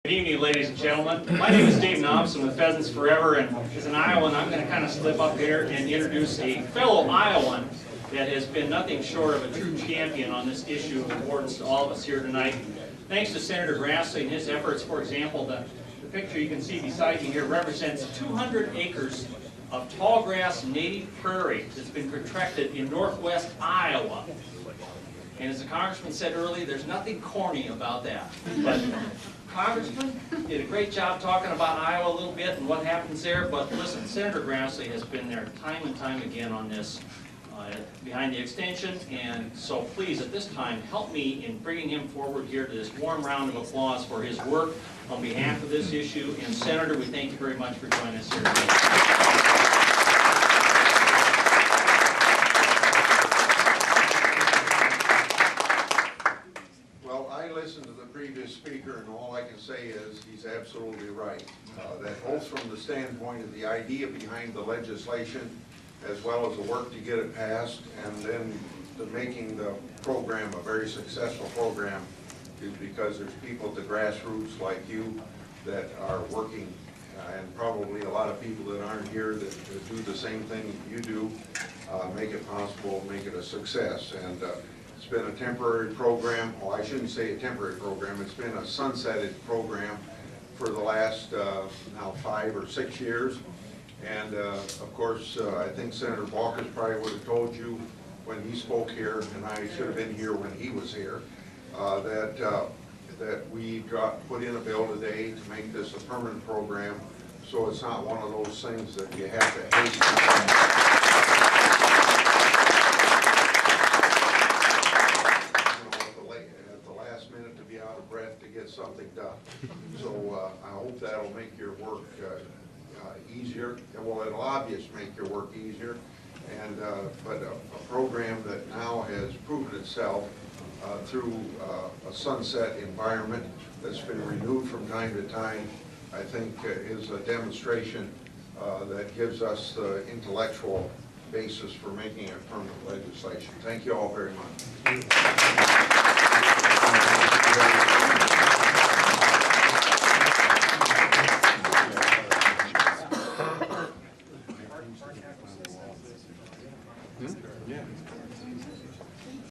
Good evening, ladies and gentlemen. My name is Dave Knobson with Pheasants Forever, and as an Iowan, I'm going to kind of slip up here and introduce a fellow Iowan that has been nothing short of a true champion on this issue of importance to all of us here tonight. Thanks to Senator Grassley and his efforts. For example, the picture you can see beside me here represents 200 acres of tall grass native prairie that's been protected in northwest Iowa. And as the Congressman said earlier, there's nothing corny about that. But Congressman did a great job talking about Iowa a little bit and what happens there, but listen, Senator Grassley has been there time and time again on this behind the extension, and so please at this time help me in bringing him forward here to this warm round of applause for his work on behalf of this issue. And Senator, we thank you very much for joining us here today. Listen to the previous speaker, and all I can say is he's absolutely right. That both from the standpoint of the idea behind the legislation, as well as the work to get it passed, and then the making the program a very successful program, is because there's people at the grassroots like you that are working, and probably a lot of people that aren't here that do the same thing you do, make it possible, make it a success. And it's been a temporary program. Well, I shouldn't say a temporary program. It's been a sunsetted program for the last now 5 or 6 years. And of course, I think Senator Baucus probably would have told you when he spoke here, and I should have been here when he was here, that we put in a bill today to make this a permanent program, so it's not one of those things that you have to hasten. Something done. So I hope that'll make your work easier. Well, it'll obviously make your work easier. And but a program that now has proven itself through a sunset environment that's been renewed from time to time, I think is a demonstration that gives us the intellectual basis for making it permanent legislation. Thank you all very much.